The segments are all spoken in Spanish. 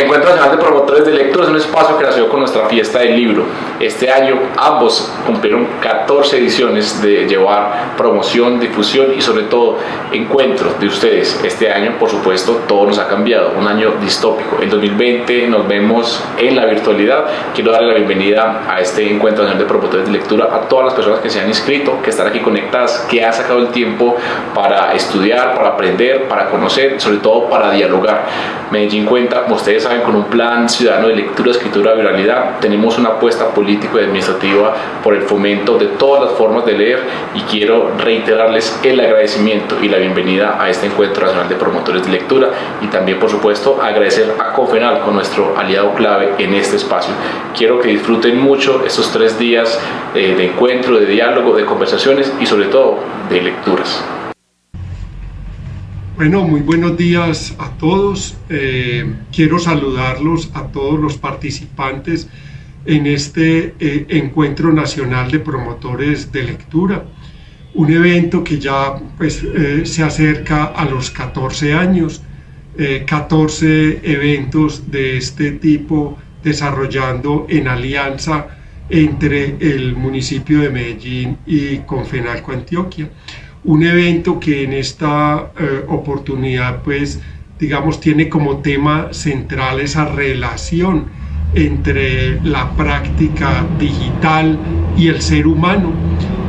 El Encuentro Nacional de Promotores de Lectura es un espacio que nació con nuestra fiesta del libro. Este año ambos cumplieron 14 ediciones de llevar promoción, difusión y sobre todo encuentros de ustedes. Este año, por supuesto, todo nos ha cambiado, un año distópico. En 2020 nos vemos en la virtualidad. Quiero darle la bienvenida a este Encuentro Nacional de Promotores de Lectura a todas las personas que se han inscrito, que están aquí conectadas, que han sacado el tiempo para estudiar, para aprender, para conocer, sobre todo para dialogar. Medellín cuenta, como ustedes saben, con un plan ciudadano de lectura, escritura y viralidad. Tenemos una apuesta política y administrativa por el fomento de todas las formas de leer y quiero reiterarles el agradecimiento y la bienvenida a este Encuentro Nacional de Promotores de Lectura y también, por supuesto, agradecer a Confenal con nuestro aliado clave en este espacio. Quiero que disfruten mucho estos 3 días de encuentro, de diálogo, de conversaciones y sobre todo de lecturas. Bueno, muy buenos días a todos. Quiero saludarlos a todos los participantes en este Encuentro Nacional de Promotores de Lectura, un evento que ya se acerca a los 14 años, 14 eventos de este tipo desarrollando en alianza entre el municipio de Medellín y Confenalco Antioquia. Un evento que en esta oportunidad, tiene como tema central esa relación entre la práctica digital y el ser humano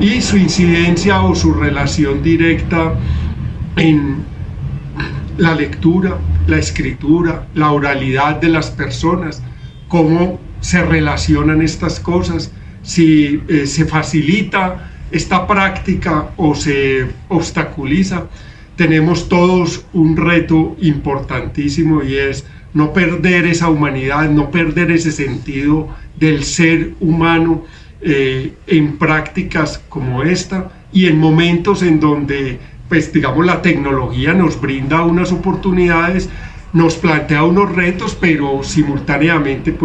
y su incidencia o su relación directa en la lectura, la escritura, la oralidad de las personas, cómo se relacionan estas cosas, si se facilita esta práctica o se obstaculiza. Tenemos todos un reto importantísimo y es no perder esa humanidad, no perder ese sentido del ser humano en prácticas como esta y en momentos en donde la tecnología nos brinda unas oportunidades, nos plantea unos retos, pero simultáneamente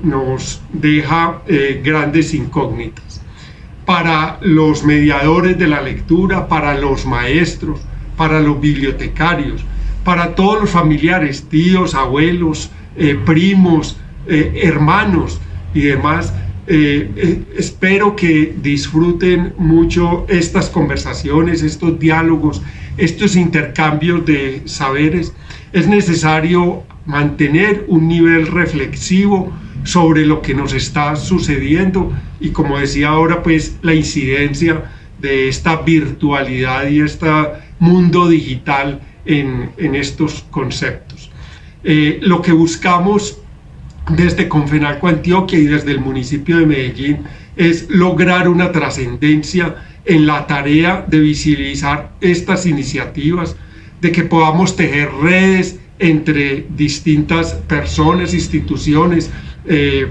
nos deja grandes incógnitas. Para los mediadores de la lectura, para los maestros, para los bibliotecarios, para todos los familiares, tíos, abuelos, primos, hermanos y demás. Espero que disfruten mucho estas conversaciones, estos diálogos, estos intercambios de saberes. Es necesario mantener un nivel reflexivo sobre lo que nos está sucediendo y, como decía ahora, la incidencia de esta virtualidad y este mundo digital en estos conceptos. Lo que buscamos desde Confenalco Antioquia y desde el municipio de Medellín es lograr una trascendencia en la tarea de visibilizar estas iniciativas, de que podamos tejer redes entre distintas personas, instituciones,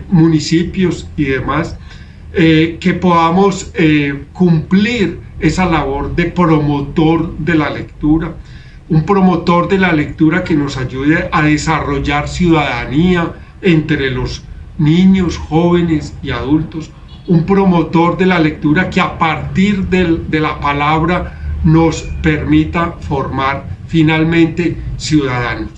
municipios y demás, que podamos cumplir esa labor de promotor de la lectura, un promotor de la lectura que nos ayude a desarrollar ciudadanía entre los niños, jóvenes y adultos, un promotor de la lectura que a partir de la palabra nos permita formar finalmente ciudadanos.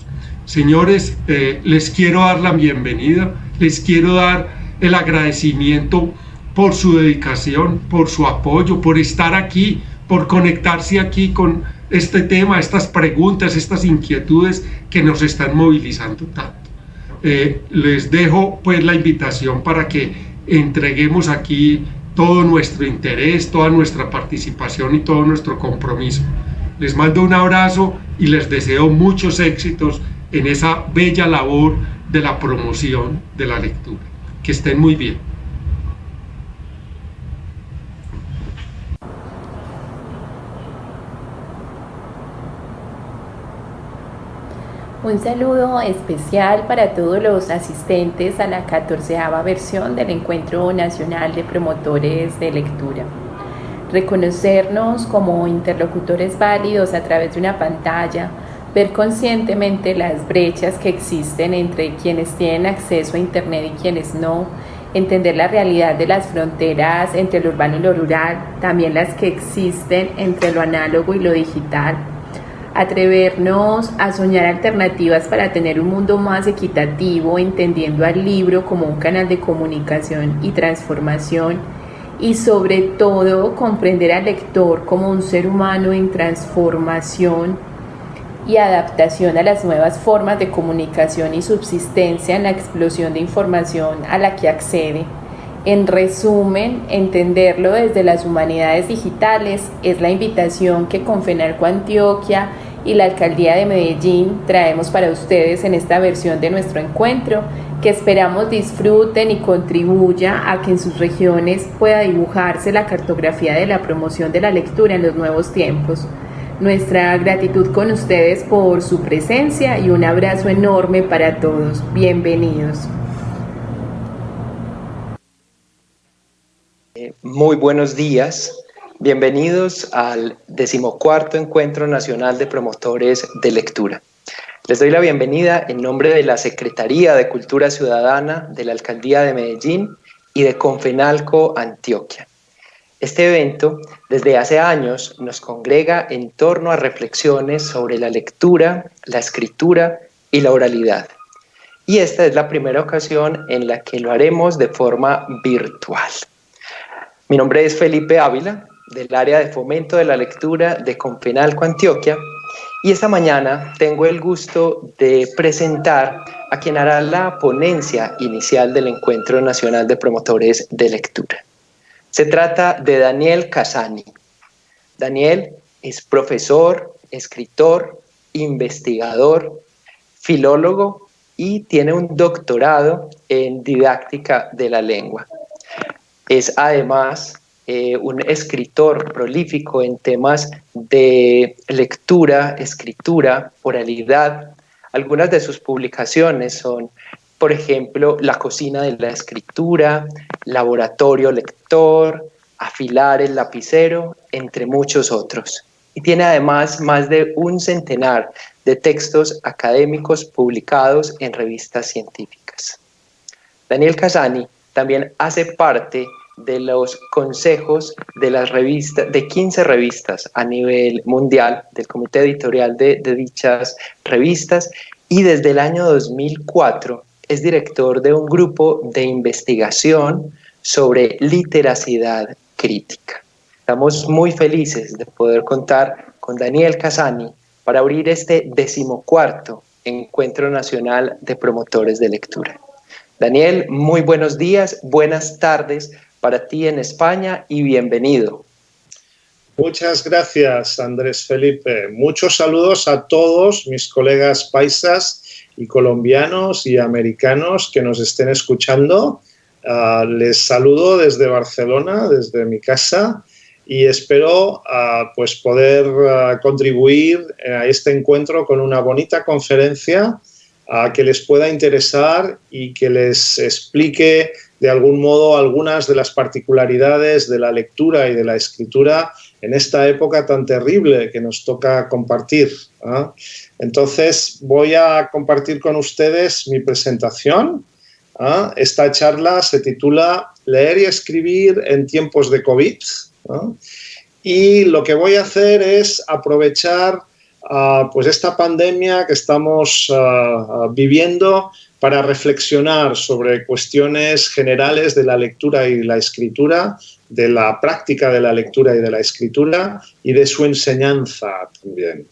Señores, les quiero dar la bienvenida, les quiero dar el agradecimiento por su dedicación, por su apoyo, por estar aquí, por conectarse aquí con este tema, estas preguntas, estas inquietudes que nos están movilizando tanto. Les dejo la invitación para que entreguemos aquí todo nuestro interés, toda nuestra participación y todo nuestro compromiso. Les mando un abrazo y les deseo muchos éxitos en esa bella labor de la promoción de la lectura. Que estén muy bien. Un saludo especial para todos los asistentes a la 14ª versión del Encuentro Nacional de Promotores de Lectura. Reconocernos como interlocutores válidos a través de una pantalla, ver conscientemente las brechas que existen entre quienes tienen acceso a Internet y quienes no, entender la realidad de las fronteras entre lo urbano y lo rural, también las que existen entre lo análogo y lo digital. Atrevernos a soñar alternativas para tener un mundo más equitativo, entendiendo al libro como un canal de comunicación y transformación, y sobre todo comprender al lector como un ser humano en transformación y adaptación a las nuevas formas de comunicación y subsistencia en la explosión de información a la que accede. En resumen, entenderlo desde las humanidades digitales es la invitación que Confenalco Antioquia y la Alcaldía de Medellín traemos para ustedes en esta versión de nuestro encuentro, que esperamos disfruten y contribuya a que en sus regiones pueda dibujarse la cartografía de la promoción de la lectura en los nuevos tiempos. Nuestra gratitud con ustedes por su presencia y un abrazo enorme para todos. Bienvenidos. Muy buenos días, bienvenidos al 14º Encuentro Nacional de Promotores de Lectura. Les doy la bienvenida en nombre de la Secretaría de Cultura Ciudadana de la Alcaldía de Medellín y de Confenalco Antioquia. Este evento, desde hace años, nos congrega en torno a reflexiones sobre la lectura, la escritura y la oralidad. Y esta es la primera ocasión en la que lo haremos de forma virtual. Mi nombre es Felipe Ávila, del área de fomento de la lectura de Confenalco Antioquia, y esta mañana tengo el gusto de presentar a quien hará la ponencia inicial del Encuentro Nacional de Promotores de Lectura. Se trata de Daniel Casani. Daniel es profesor, escritor, investigador, filólogo y tiene un doctorado en didáctica de la lengua. Es además un escritor prolífico en temas de lectura, escritura, oralidad. Algunas de sus publicaciones son, por ejemplo, La cocina de la escritura, Laboratorio lector, Afilar el lapicero, entre muchos otros. Y tiene además más de un centenar de textos académicos publicados en revistas científicas. Daniel Casani también hace parte de los consejos de las revistas, de 15 revistas a nivel mundial, del comité editorial de dichas revistas, y desde el año 2004 es director de un grupo de investigación sobre literacidad crítica. Estamos muy felices de poder contar con Daniel Casani para abrir este 14º Encuentro Nacional de Promotores de Lectura. Daniel, muy buenos días, buenas tardes para ti en España y bienvenido. Muchas gracias, Andrés Felipe. Muchos saludos a todos mis colegas paisas y colombianos y americanos que nos estén escuchando. Les saludo desde Barcelona, desde mi casa, y espero pues poder contribuir a este encuentro con una bonita conferencia que les pueda interesar y que les explique de algún modo algunas de las particularidades de la lectura y de la escritura en esta época tan terrible que nos toca compartir. Entonces voy a compartir con ustedes mi presentación. Esta charla se titula Leer y escribir en tiempos de COVID. Y lo que voy a hacer es aprovechar pues esta pandemia que estamos viviendo para reflexionar sobre cuestiones generales de la lectura y la escritura, de la práctica de la lectura y de la escritura y de su enseñanza también.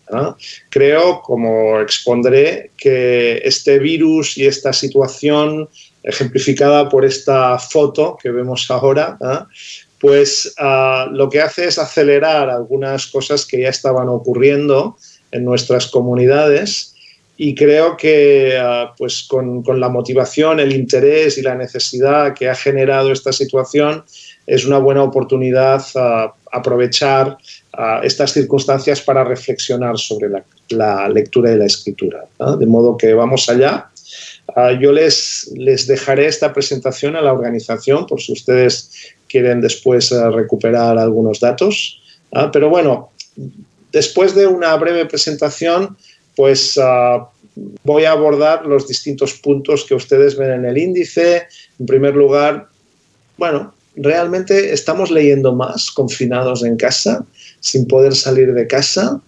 Creo, como expondré, que este virus y esta situación ejemplificada por esta foto que vemos ahora, pues lo que hace es acelerar algunas cosas que ya estaban ocurriendo en nuestras comunidades, y creo que pues con la motivación, el interés y la necesidad que ha generado esta situación es una buena oportunidad aprovechar estas circunstancias para reflexionar sobre la lectura y la escritura, de modo que vamos allá. Yo les dejaré esta presentación a la organización por si ustedes quieren después recuperar algunos datos, pero bueno, después de una breve presentación, pues voy a abordar los distintos puntos que ustedes ven en el índice. En primer lugar, bueno, ¿realmente estamos leyendo más confinados en casa, sin poder salir de casa?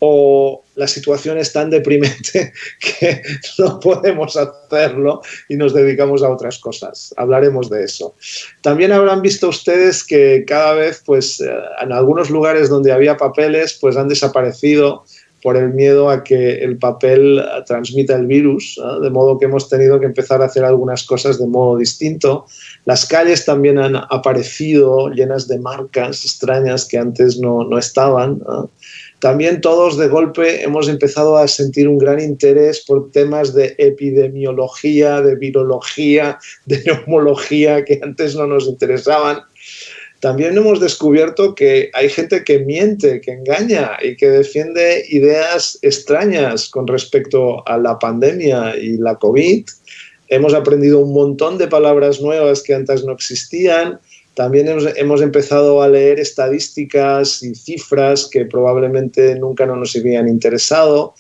o la situación es tan deprimente que no podemos hacerlo y nos dedicamos a otras cosas. Hablaremos de eso. También habrán visto ustedes que cada vez, pues, en algunos lugares donde había papeles, pues han desaparecido por el miedo a que el papel transmita el virus, ¿no? De modo que hemos tenido que empezar a hacer algunas cosas de modo distinto. Las calles también han aparecido llenas de marcas extrañas que antes no estaban, ¿no? También todos de golpe hemos empezado a sentir un gran interés por temas de epidemiología, de virología, de neumología que antes no nos interesaban. También hemos descubierto que hay gente que miente, que engaña y que defiende ideas extrañas con respecto a la pandemia y la COVID. Hemos aprendido un montón de palabras nuevas que antes no existían. También hemos empezado a leer estadísticas y cifras que probablemente nunca nos habían interesado.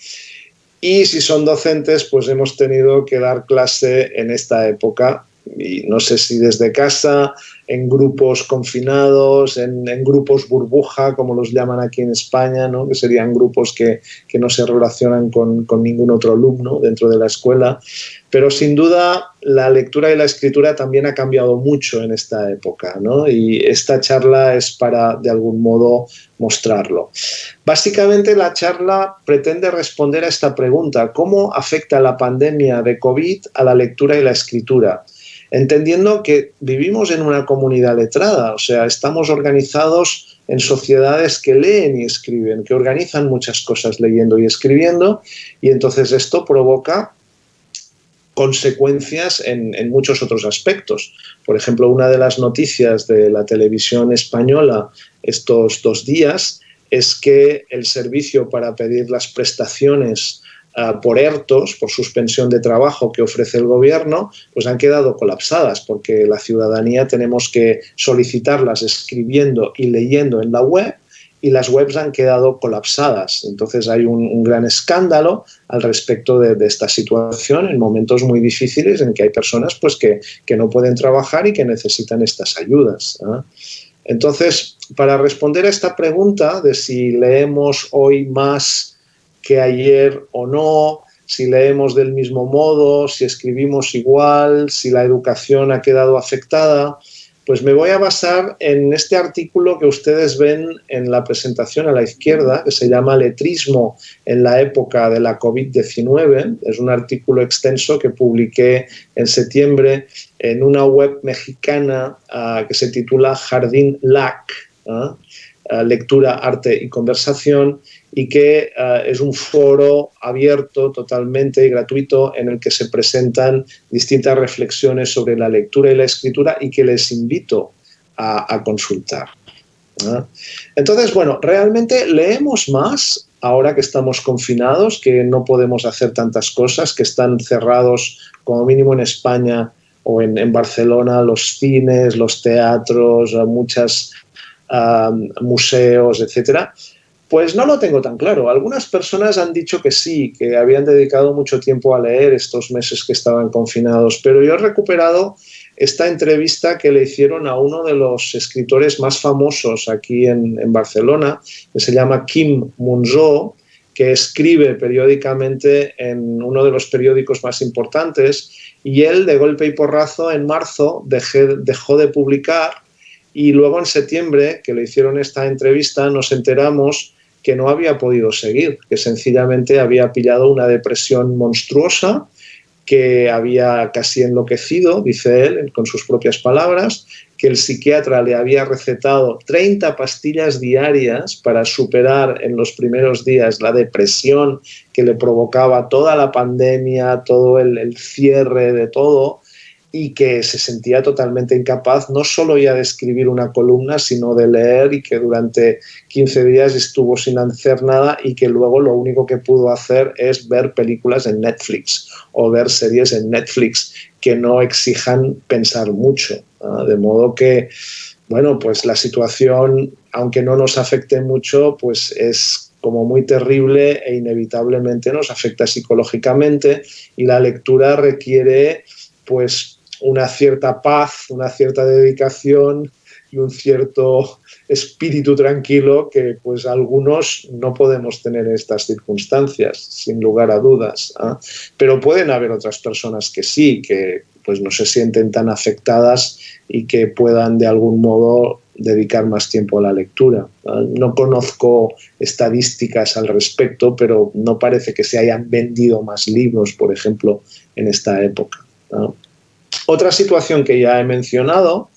Y si son docentes, pues hemos tenido que dar clase en esta época. Y no sé si desde casa, en grupos confinados, en grupos burbuja, como los llaman aquí en España, ¿no? Que serían grupos que no se relacionan con ningún otro alumno dentro de la escuela. Pero sin duda la lectura y la escritura también ha cambiado mucho en esta época, ¿no? Y esta charla es para, de algún modo, mostrarlo. Básicamente la charla pretende responder a esta pregunta: ¿cómo afecta la pandemia de COVID a la lectura y la escritura? Entendiendo que vivimos en una comunidad letrada, o sea, estamos organizados en sociedades que leen y escriben, que organizan muchas cosas leyendo y escribiendo, y entonces esto provoca consecuencias en muchos otros aspectos. Por ejemplo, una de las noticias de la televisión española estos 2 días es que el servicio para pedir las prestaciones por ERTOs, por suspensión de trabajo que ofrece el gobierno, pues han quedado colapsadas, porque la ciudadanía tenemos que solicitarlas escribiendo y leyendo en la web, y las webs han quedado colapsadas. Entonces hay un gran escándalo al respecto de esta situación en momentos muy difíciles en que hay personas pues, que no pueden trabajar y que necesitan estas ayudas, ¿eh? Entonces, para responder a esta pregunta de si leemos hoy más que ayer o no, si leemos del mismo modo, si escribimos igual, si la educación ha quedado afectada, pues me voy a basar en este artículo que ustedes ven en la presentación a la izquierda, que se llama Letrismo en la época de la COVID-19. Es un artículo extenso que publiqué en septiembre en una web mexicana que se titula Jardín LAC, Lectura, Arte y Conversación, y que es un foro abierto totalmente y gratuito en el que se presentan distintas reflexiones sobre la lectura y la escritura y que les invito a consultar. Entonces, bueno, realmente leemos más ahora que estamos confinados, que no podemos hacer tantas cosas, que están cerrados como mínimo en España o en Barcelona los cines, los teatros, muchos museos, etcétera. Pues no lo tengo tan claro. Algunas personas han dicho que sí, que habían dedicado mucho tiempo a leer estos meses que estaban confinados, pero yo he recuperado esta entrevista que le hicieron a uno de los escritores más famosos aquí en Barcelona, que se llama Quim Monzó, que escribe periódicamente en uno de los periódicos más importantes, y él, de golpe y porrazo, en marzo dejó de publicar, y luego en septiembre, que le hicieron esta entrevista, nos enteramos que no había podido seguir, que sencillamente había pillado una depresión monstruosa, que había casi enloquecido, dice él, con sus propias palabras, que el psiquiatra le había recetado 30 pastillas diarias para superar en los primeros días la depresión que le provocaba toda la pandemia, todo el cierre de todo, y que se sentía totalmente incapaz no solo ya de escribir una columna, sino de leer, y que durante 15 días estuvo sin hacer nada y que luego lo único que pudo hacer es ver películas en Netflix o ver series en Netflix que no exijan pensar mucho, ¿no? De modo que, bueno, pues la situación, aunque no nos afecte mucho, pues es como muy terrible e inevitablemente nos afecta psicológicamente, y la lectura requiere pues una cierta paz, una cierta dedicación y un cierto espíritu tranquilo que pues algunos no podemos tener en estas circunstancias, sin lugar a dudas, ¿eh? Pero pueden haber otras personas que sí, que pues no se sienten tan afectadas y que puedan de algún modo dedicar más tiempo a la lectura. No conozco estadísticas al respecto, pero no parece que se hayan vendido más libros, por ejemplo, en esta época. Otra situación que ya he mencionado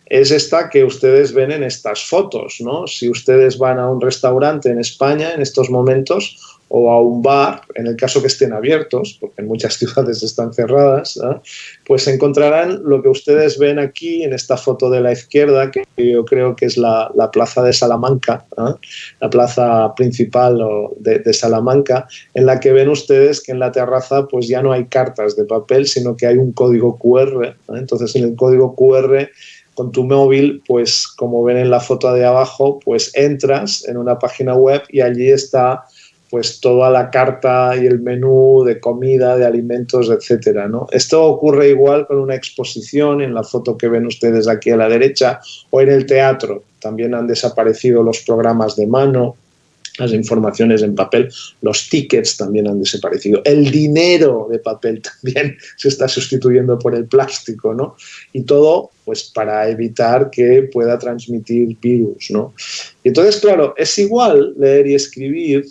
es esta que ustedes ven en estas fotos, ¿no? Si ustedes van a un restaurante en España en estos momentos o a un bar, en el caso que estén abiertos, porque en muchas ciudades están cerradas, ¿eh? Pues encontrarán lo que ustedes ven aquí en esta foto de la izquierda, que yo creo que es la plaza de Salamanca, ¿eh? La plaza principal de Salamanca, en la que ven ustedes que en la terraza pues ya no hay cartas de papel, sino que hay un código QR, ¿eh? Entonces en el código QR con tu móvil, pues como ven en la foto de abajo, pues entras en una página web y allí está pues toda la carta y el menú de comida, de alimentos, etcétera, ¿no? Esto ocurre igual con una exposición, en la foto que ven ustedes aquí a la derecha, o en el teatro. También han desaparecido los programas de mano, las informaciones en papel, los tickets también han desaparecido, el dinero de papel también se está sustituyendo por el plástico, ¿no? Y todo pues para evitar que pueda transmitir virus, ¿no? Y entonces, claro, es igual leer y escribir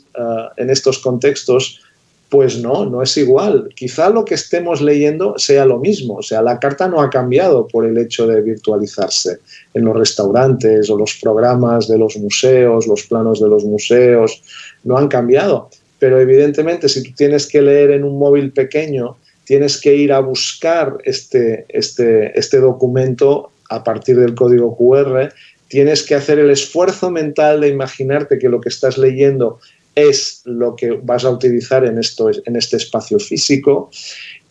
en estos contextos. Pues no es igual. Quizá lo que estemos leyendo sea lo mismo. O sea, la carta no ha cambiado por el hecho de virtualizarse en los restaurantes o los programas de los museos, los planos de los museos, no han cambiado. Pero evidentemente, si tú tienes que leer en un móvil pequeño, tienes que ir a buscar este documento a partir del código QR, tienes que hacer el esfuerzo mental de imaginarte que lo que estás leyendo es lo que vas a utilizar en este espacio físico,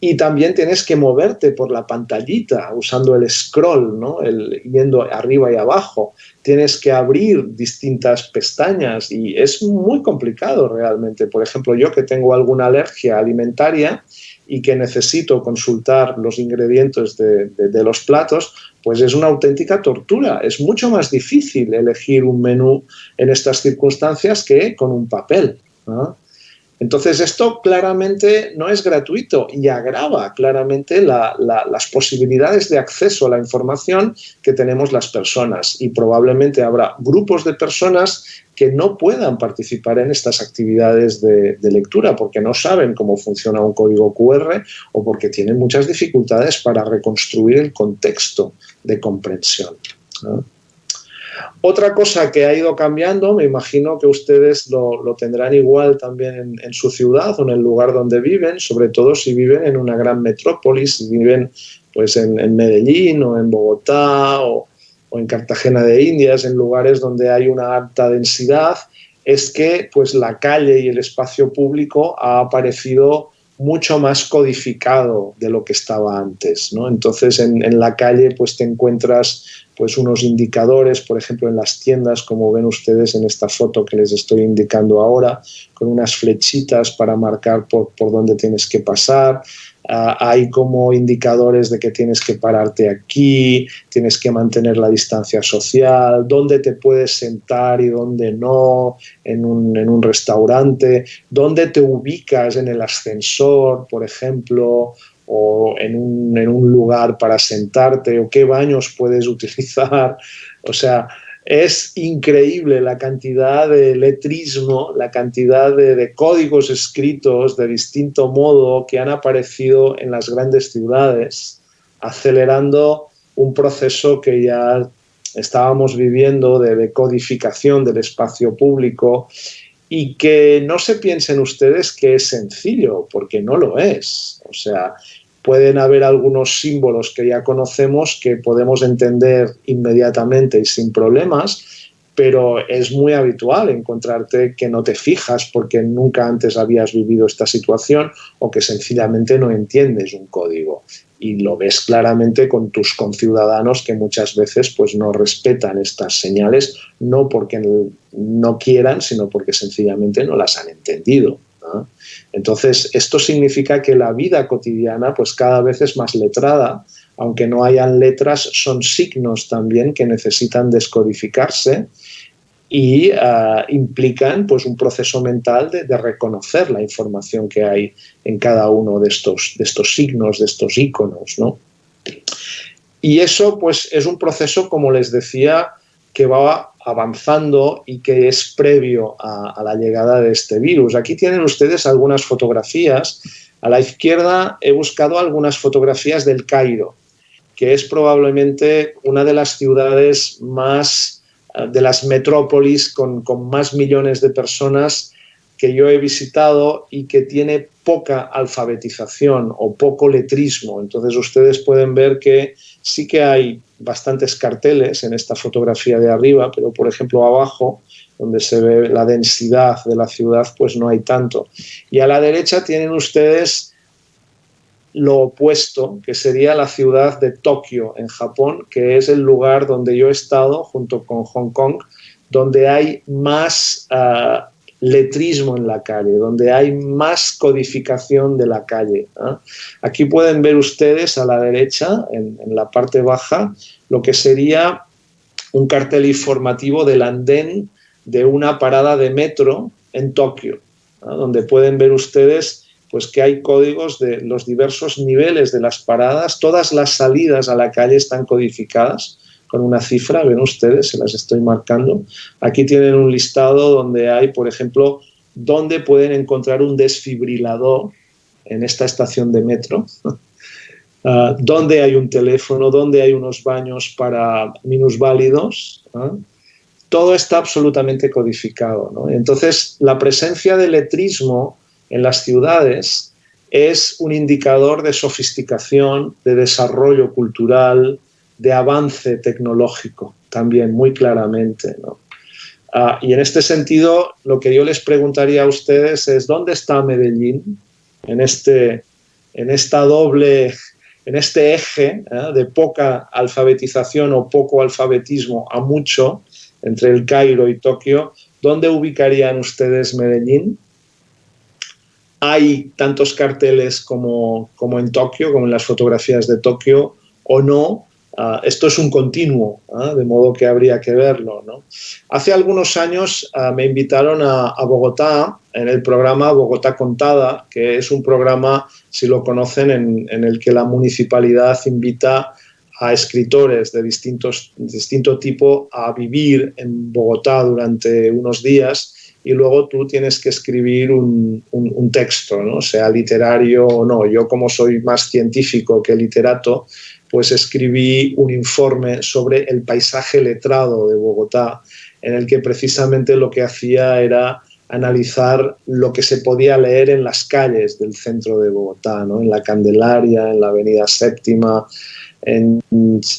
y también tienes que moverte por la pantallita usando el scroll, ¿no? Yendo arriba y abajo. Tienes que abrir distintas pestañas y es muy complicado realmente. Por ejemplo, yo que tengo alguna alergia alimentaria y que necesito consultar los ingredientes de los platos, pues es una auténtica tortura. Es mucho más difícil elegir un menú en estas circunstancias que con un papel, ¿no? Entonces esto claramente no es gratuito y agrava claramente las posibilidades de acceso a la información que tenemos las personas, y probablemente habrá grupos de personas que no puedan participar en estas actividades de lectura porque no saben cómo funciona un código QR o porque tienen muchas dificultades para reconstruir el contexto de comprensión, ¿no? Otra cosa que ha ido cambiando, me imagino que ustedes lo tendrán igual también en su ciudad o en el lugar donde viven, sobre todo si viven en una gran metrópolis, si viven pues en Medellín o en Bogotá o en Cartagena de Indias, en lugares donde hay una alta densidad, es que pues la calle y el espacio público ha aparecido mucho más codificado de lo que estaba antes, ¿no? Entonces en la calle pues te encuentras pues unos indicadores, por ejemplo en las tiendas, como ven ustedes en esta foto que les estoy indicando ahora, con unas flechitas para marcar por dónde tienes que pasar. Hay como indicadores de que tienes que pararte aquí, tienes que mantener la distancia social, dónde te puedes sentar y dónde no, en un restaurante, dónde te ubicas en el ascensor, por ejemplo, o en un lugar para sentarte, o qué baños puedes utilizar. O sea, es increíble la cantidad de letrismo, la cantidad de códigos escritos de distinto modo que han aparecido en las grandes ciudades, acelerando un proceso que ya estábamos viviendo de codificación del espacio público, y que no se piensen ustedes que es sencillo, porque no lo es. O sea, pueden haber algunos símbolos que ya conocemos que podemos entender inmediatamente y sin problemas, pero es muy habitual encontrarte que no te fijas porque nunca antes habías vivido esta situación o que sencillamente no entiendes un código. Y lo ves claramente con tus conciudadanos que muchas veces pues, no respetan estas señales, no porque no quieran, sino porque sencillamente no las han entendido, ¿no? Entonces, esto significa que la vida cotidiana pues cada vez es más letrada, aunque no hayan letras, son signos también que necesitan descodificarse y implican pues, un proceso mental de reconocer la información que hay en cada uno de estos signos, de estos iconos, ¿no? Y eso pues, es un proceso, como les decía, que va avanzando y que es previo a la llegada de este virus. Aquí tienen ustedes algunas fotografías. A la izquierda he buscado algunas fotografías del Cairo, que es probablemente una de las ciudades más, de las metrópolis con más millones de personas que yo he visitado y que tiene poca alfabetización o poco letrismo. Entonces ustedes pueden ver que sí que hay bastantes carteles en esta fotografía de arriba, pero por ejemplo abajo, donde se ve la densidad de la ciudad, pues no hay tanto. Y a la derecha tienen ustedes lo opuesto, que sería la ciudad de Tokio, en Japón, que es el lugar donde yo he estado, junto con Hong Kong, donde hay más letrismo en la calle, donde hay más codificación de la calle, ¿eh? Aquí pueden ver ustedes a la derecha, en la parte baja, lo que sería un cartel informativo del andén de una parada de metro en Tokio, ¿no? Donde pueden ver ustedes pues, que hay códigos de los diversos niveles de las paradas, todas las salidas a la calle están codificadas con una cifra, ven ustedes, se las estoy marcando. Aquí tienen un listado donde hay, por ejemplo, dónde pueden encontrar un desfibrilador en esta estación de metro, dónde hay un teléfono, dónde hay unos baños para minusválidos, todo está absolutamente codificado, ¿no? Entonces, la presencia del letrismo en las ciudades es un indicador de sofisticación, de desarrollo cultural, de avance tecnológico, también muy claramente, ¿no? Y en este sentido, lo que yo les preguntaría a ustedes es, ¿dónde está Medellín en este eje de poca alfabetización o poco alfabetismo a mucho entre el Cairo y Tokio? ¿Dónde ubicarían ustedes Medellín? ¿Hay tantos carteles como en Tokio, como en las fotografías de Tokio, o no? Esto es un continuo, de modo que habría que verlo, ¿no? Hace algunos años me invitaron a Bogotá en el programa Bogotá Contada, que es un programa, si lo conocen, en el que la municipalidad invita a escritores de distinto tipo a vivir en Bogotá durante unos días y luego tú tienes que escribir un texto, ¿no? Sea literario o no. Yo, como soy más científico que literato, pues escribí un informe sobre el paisaje letrado de Bogotá, en el que precisamente lo que hacía era analizar lo que se podía leer en las calles del centro de Bogotá, ¿no? En la Candelaria, en la Avenida Séptima, en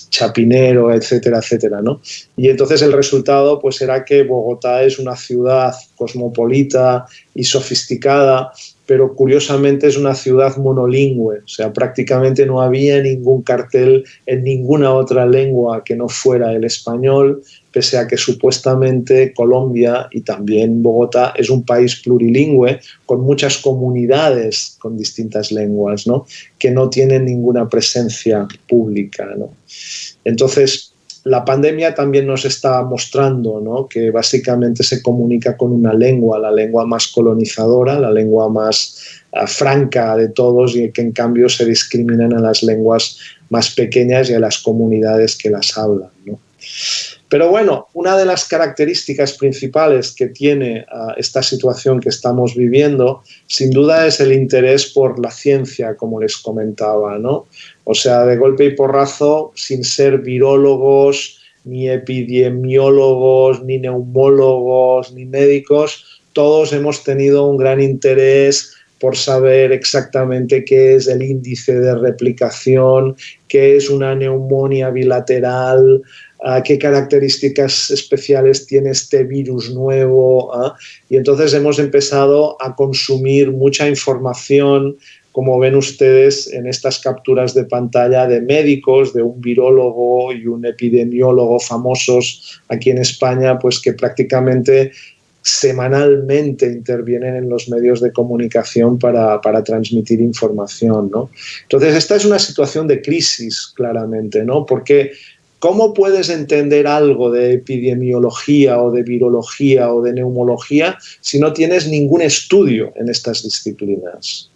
Chapinero, etcétera, etcétera, ¿no? Y entonces el resultado pues era que Bogotá es una ciudad cosmopolita y sofisticada, pero curiosamente es una ciudad monolingüe, o sea, prácticamente no había ningún cartel en ninguna otra lengua que no fuera el español, pese a que supuestamente Colombia y también Bogotá es un país plurilingüe con muchas comunidades con distintas lenguas, ¿no? Que no tienen ninguna presencia pública, ¿no? Entonces, la pandemia también nos está mostrando, ¿no? Que básicamente se comunica con una lengua, la lengua más colonizadora, la lengua más franca de todos, y que en cambio se discriminan a las lenguas más pequeñas y a las comunidades que las hablan, ¿no? Pero bueno, una de las características principales que tiene esta situación que estamos viviendo, sin duda, es el interés por la ciencia, como les comentaba, ¿no? O sea, de golpe y porrazo, sin ser virólogos, ni epidemiólogos, ni neumólogos, ni médicos, todos hemos tenido un gran interés por saber exactamente qué es el índice de replicación, qué es una neumonía bilateral, qué características especiales tiene este virus nuevo, y entonces hemos empezado a consumir mucha información, como ven ustedes en estas capturas de pantalla, de médicos, de un virólogo y un epidemiólogo famosos aquí en España, pues que prácticamente semanalmente intervienen en los medios de comunicación para transmitir información, ¿no? Entonces, esta es una situación de crisis, claramente, ¿no? Porque ¿cómo puedes entender algo de epidemiología o de virología o de neumología si no tienes ningún estudio en estas disciplinas?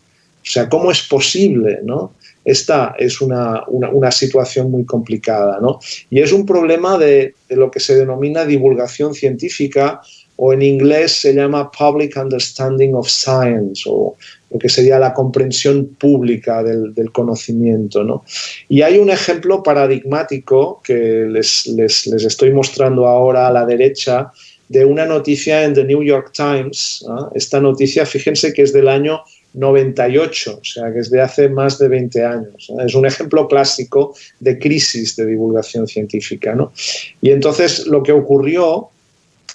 O sea, ¿cómo es posible, ¿no? Esta es una situación muy complicada, ¿no? Y es un problema de lo que se denomina divulgación científica, o en inglés se llama Public Understanding of Science, o lo que sería la comprensión pública del conocimiento, ¿no? Y hay un ejemplo paradigmático que les estoy mostrando ahora a la derecha, de una noticia en The New York Times, ¿no? Esta noticia, fíjense que es del año 98, o sea, que es de hace más de 20 años, ¿no? Es un ejemplo clásico de crisis de divulgación científica, ¿no? Y entonces lo que ocurrió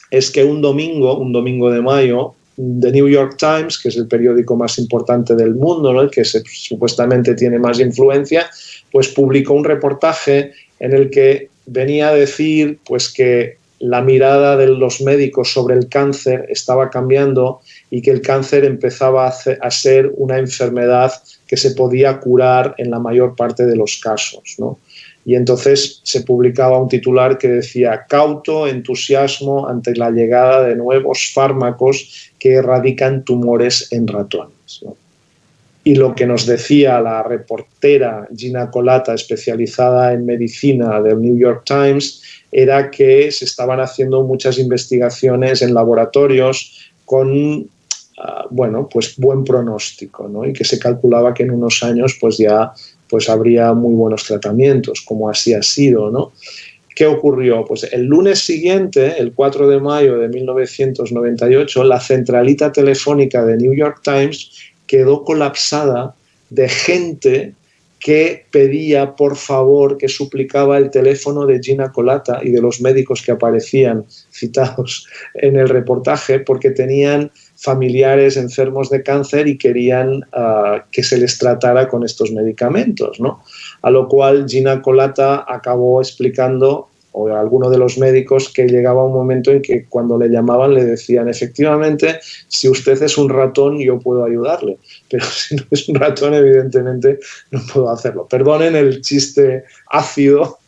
es que un domingo de mayo, The New York Times, que es el periódico más importante del mundo, ¿no? El que supuestamente tiene más influencia, pues publicó un reportaje en el que venía a decir pues, que la mirada de los médicos sobre el cáncer estaba cambiando y que el cáncer empezaba a ser una enfermedad que se podía curar en la mayor parte de los casos, ¿no? Y entonces se publicaba un titular que decía: cauto entusiasmo ante la llegada de nuevos fármacos que erradican tumores en ratones, ¿no? Y lo que nos decía la reportera Gina Kolata, especializada en medicina del New York Times, era que se estaban haciendo muchas investigaciones en laboratorios con pues buen pronóstico, ¿no? Y que se calculaba que en unos años pues ya pues habría muy buenos tratamientos, como así ha sido, ¿no? ¿Qué ocurrió? Pues el lunes siguiente, el 4 de mayo de 1998, la centralita telefónica de New York Times quedó colapsada de gente que pedía, por favor, que suplicaba el teléfono de Gina Kolata y de los médicos que aparecían citados en el reportaje, porque tenían familiares enfermos de cáncer y querían que se les tratara con estos medicamentos, ¿no? A lo cual Gina Kolata acabó explicando, o alguno de los médicos, que llegaba un momento en que cuando le llamaban le decían: efectivamente, si usted es un ratón yo puedo ayudarle, pero si no es un ratón evidentemente no puedo hacerlo. Perdonen el chiste ácido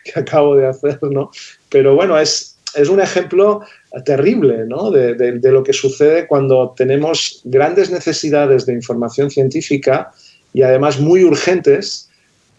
que acabo de hacer, ¿no? Pero bueno, es un ejemplo terrible, ¿no? de lo que sucede cuando tenemos grandes necesidades de información científica y además muy urgentes,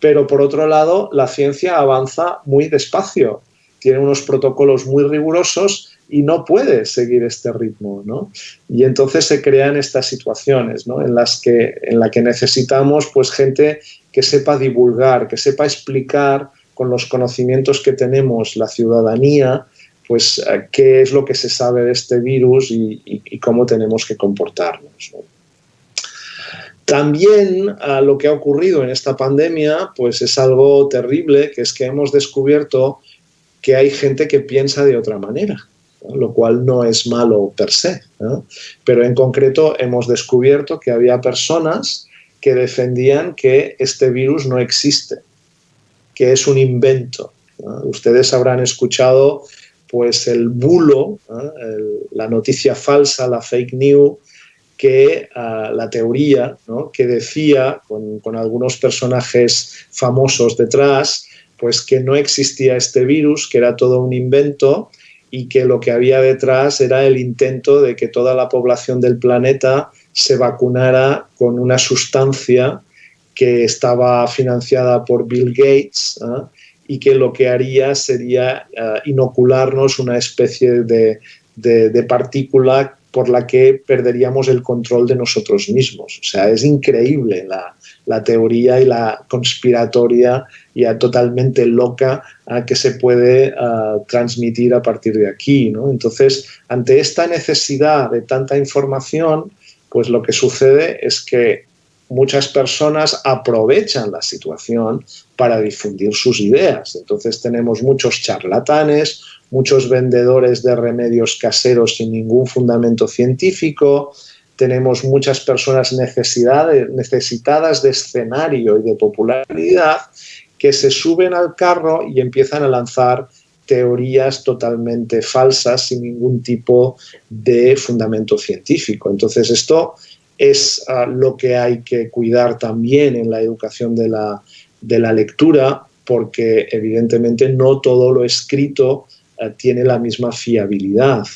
pero por otro lado la ciencia avanza muy despacio, tiene unos protocolos muy rigurosos y no puede seguir este ritmo, ¿no? Y entonces se crean estas situaciones, ¿no? en la que necesitamos pues, gente que sepa divulgar, que sepa explicar con los conocimientos que tenemos la ciudadanía, pues qué es lo que se sabe de este virus y cómo tenemos que comportarnos, ¿no? También lo que ha ocurrido en esta pandemia pues es algo terrible, que es que hemos descubierto que hay gente que piensa de otra manera, ¿no? Lo cual no es malo per se, ¿no? Pero en concreto hemos descubierto que había personas que defendían que este virus no existe, que es un invento, ¿no? Ustedes habrán escuchado pues el bulo, ¿no? La noticia falsa, la fake news, que la teoría, ¿no? Que decía, con algunos personajes famosos detrás, pues que no existía este virus, que era todo un invento y que lo que había detrás era el intento de que toda la población del planeta se vacunara con una sustancia que estaba financiada por Bill Gates, ¿no? Y que lo que haría sería inocularnos una especie de partícula por la que perderíamos el control de nosotros mismos. O sea, es increíble la teoría y la conspiratoria y totalmente loca que se puede transmitir a partir de aquí, ¿no? Entonces, ante esta necesidad de tanta información, pues lo que sucede es que muchas personas aprovechan la situación para difundir sus ideas. Entonces tenemos muchos charlatanes, muchos vendedores de remedios caseros sin ningún fundamento científico, tenemos muchas personas necesitadas de escenario y de popularidad que se suben al carro y empiezan a lanzar teorías totalmente falsas sin ningún tipo de fundamento científico. Entonces esto es lo que hay que cuidar también en la educación de la lectura, porque evidentemente no todo lo escrito tiene la misma fiabilidad.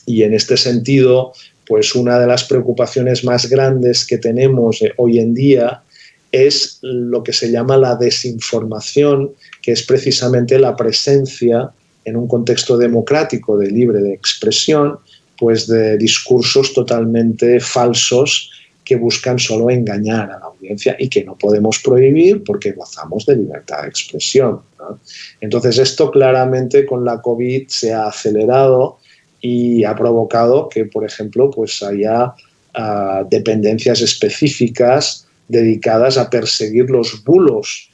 Y en este sentido, pues una de las preocupaciones más grandes que tenemos hoy en día es lo que se llama la desinformación, que es precisamente la presencia en un contexto democrático de libre de expresión, pues de discursos totalmente falsos que buscan solo engañar a la audiencia y que no podemos prohibir porque gozamos de libertad de expresión, ¿no? Entonces esto claramente con la COVID se ha acelerado y ha provocado que, por ejemplo, pues haya dependencias específicas dedicadas a perseguir los bulos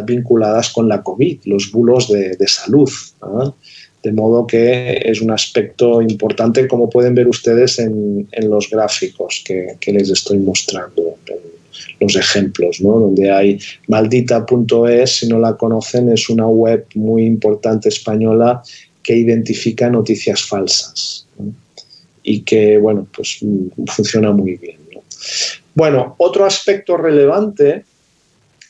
vinculadas con la COVID, los bulos de salud, ¿no? De modo que es un aspecto importante, como pueden ver ustedes en los gráficos que les estoy mostrando, en los ejemplos, ¿no? Donde hay maldita.es, si no la conocen, es una web muy importante española que identifica noticias falsas, ¿no? Y que, bueno, pues funciona muy bien, ¿no? Bueno, otro aspecto relevante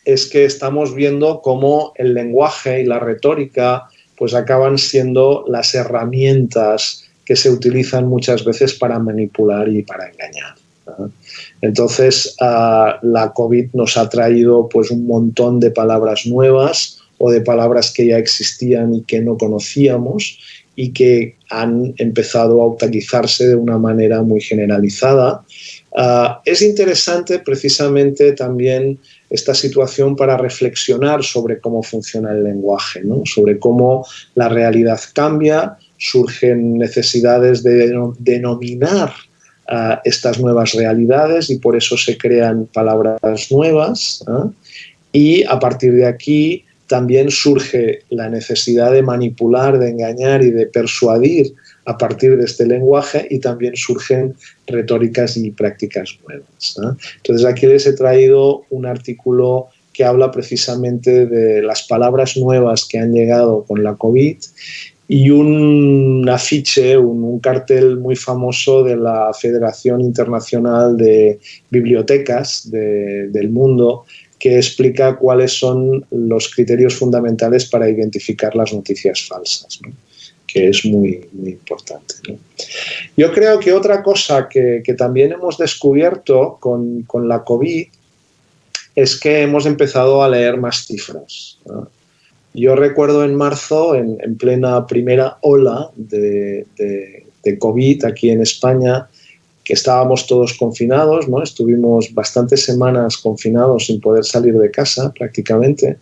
es que estamos viendo cómo el lenguaje y la retórica pues acaban siendo las herramientas que se utilizan muchas veces para manipular y para engañar, ¿no? Entonces, la COVID nos ha traído pues un montón de palabras nuevas o de palabras que ya existían y que no conocíamos y que han empezado a utilizarse de una manera muy generalizada. Es interesante precisamente también esta situación para reflexionar sobre cómo funciona el lenguaje, ¿no? Sobre cómo la realidad cambia, surgen necesidades de denominar estas nuevas realidades y por eso se crean palabras nuevas, ¿eh? Y a partir de aquí también surge la necesidad de manipular, de engañar y de persuadir a partir de este lenguaje y también surgen retóricas y prácticas nuevas, ¿no? Entonces aquí les he traído un artículo que habla precisamente de las palabras nuevas que han llegado con la COVID y un afiche, un cartel muy famoso de la Federación Internacional de Bibliotecas del mundo que explica cuáles son los criterios fundamentales para identificar las noticias falsas, ¿no? Que es muy, muy importante, ¿no? Yo creo que otra cosa que también hemos descubierto con la COVID es que hemos empezado a leer más cifras, ¿no? Yo recuerdo en marzo, en plena primera ola de COVID aquí en España, que estábamos todos confinados, ¿no? Estuvimos bastantes semanas confinados sin poder salir de casa prácticamente.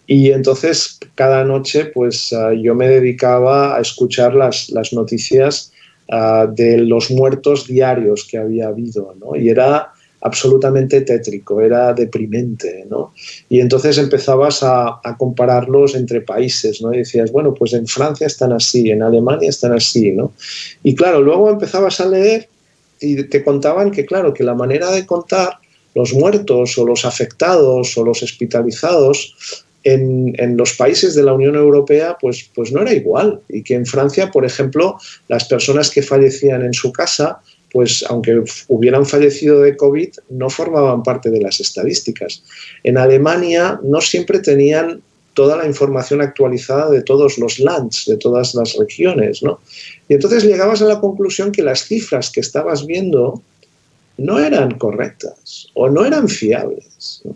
Y entonces cada noche pues yo me dedicaba a escuchar las noticias de los muertos diarios que había habido, ¿no? Y era absolutamente tétrico, era deprimente, ¿no? Y entonces empezabas a compararlos entre países, ¿no? Y decías, bueno, pues en Francia están así, en Alemania están así, ¿no? Y claro, luego empezabas a leer y te contaban que, claro, que la manera de contar los muertos o los afectados o los hospitalizados en los países de la Unión Europea pues no era igual, y que en Francia, por ejemplo, las personas que fallecían en su casa, pues aunque hubieran fallecido de COVID, no formaban parte de las estadísticas. En Alemania no siempre tenían toda la información actualizada de todos los lands, de todas las regiones, ¿no? Y entonces llegabas a la conclusión que las cifras que estabas viendo no eran correctas o no eran fiables, ¿no?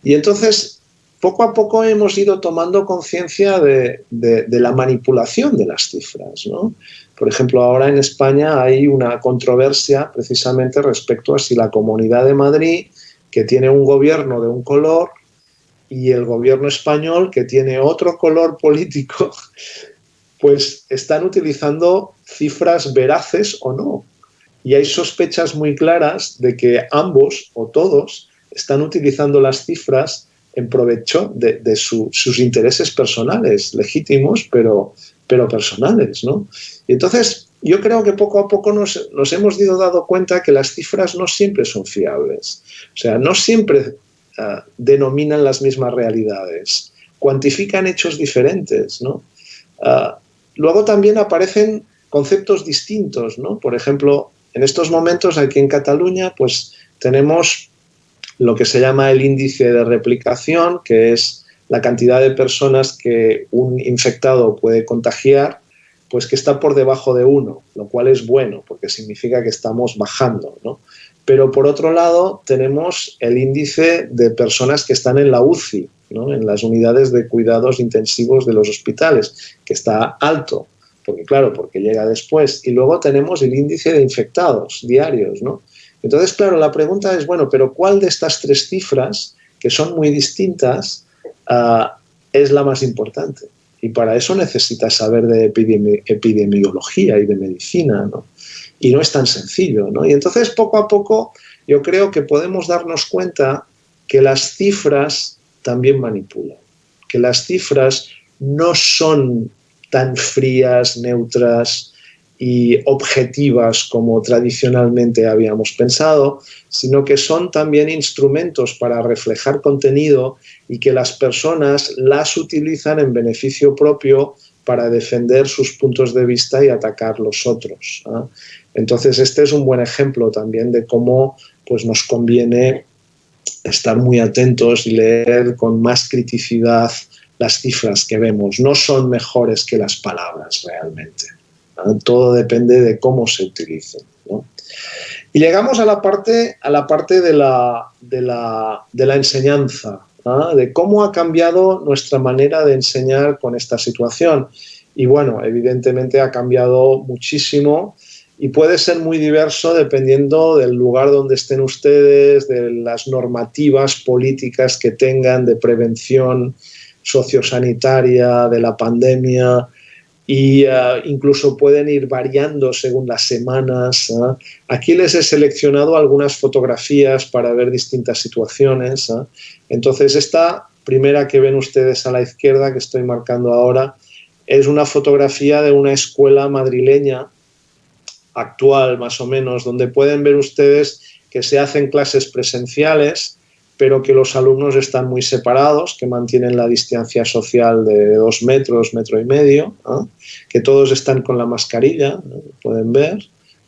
Y entonces, poco a poco hemos ido tomando conciencia de la manipulación de las cifras, ¿no? Por ejemplo, ahora en España hay una controversia precisamente respecto a si la Comunidad de Madrid, que tiene un gobierno de un color, y el gobierno español, que tiene otro color político, pues están utilizando cifras veraces o no. Y hay sospechas muy claras de que ambos o todos están utilizando las cifras en provecho de sus intereses personales, legítimos, pero personales, ¿no? Y entonces yo creo que poco a poco nos hemos ido dando cuenta que las cifras no siempre son fiables. O sea, no siempre denominan las mismas realidades. cuantifican hechos diferentes, ¿no? Luego también aparecen conceptos distintos, ¿no? Por ejemplo, en estos momentos aquí en Cataluña pues tenemos lo que se llama el índice de replicación, que es la cantidad de personas que un infectado puede contagiar, pues que está por debajo de 1, lo cual es bueno, porque significa que estamos bajando, ¿no? Pero por otro lado tenemos el índice de personas que están en la UCI, ¿no? En las unidades de cuidados intensivos de los hospitales, que está alto, porque claro, porque llega después. Y luego tenemos el índice de infectados diarios, ¿no? Entonces, claro, la pregunta es, bueno, pero ¿cuál de estas 3 cifras, que son muy distintas, es la más importante? Y para eso necesitas saber de epidemiología y de medicina, ¿no? Y no es tan sencillo, ¿no? Y entonces, poco a poco, yo creo que podemos darnos cuenta que las cifras también manipulan, que las cifras no son tan frías, neutras y objetivas como tradicionalmente habíamos pensado, sino que son también instrumentos para reflejar contenido y que las personas las utilizan en beneficio propio para defender sus puntos de vista y atacar los otros, ¿eh? Entonces, este es un buen ejemplo también de cómo pues, nos conviene estar muy atentos y leer con más criticidad las cifras que vemos. No son mejores que las palabras realmente, ¿no? Todo depende de cómo se utilicen, ¿no? Y llegamos a la parte de la enseñanza, ¿no? De cómo ha cambiado nuestra manera de enseñar con esta situación. Y bueno, evidentemente ha cambiado muchísimo y puede ser muy diverso dependiendo del lugar donde estén ustedes, de las normativas políticas que tengan de prevención sociosanitaria, de la pandemia, y incluso pueden ir variando según las semanas, ¿eh? Aquí les he seleccionado algunas fotografías para ver distintas situaciones, ¿eh? Entonces, esta primera que ven ustedes a la izquierda, que estoy marcando ahora, es una fotografía de una escuela madrileña actual, más o menos, donde pueden ver ustedes que se hacen clases presenciales, pero que los alumnos están muy separados, que mantienen la distancia social de 2 metros, 1,5 metros, ¿eh? Que todos están con la mascarilla, ¿no? Pueden ver,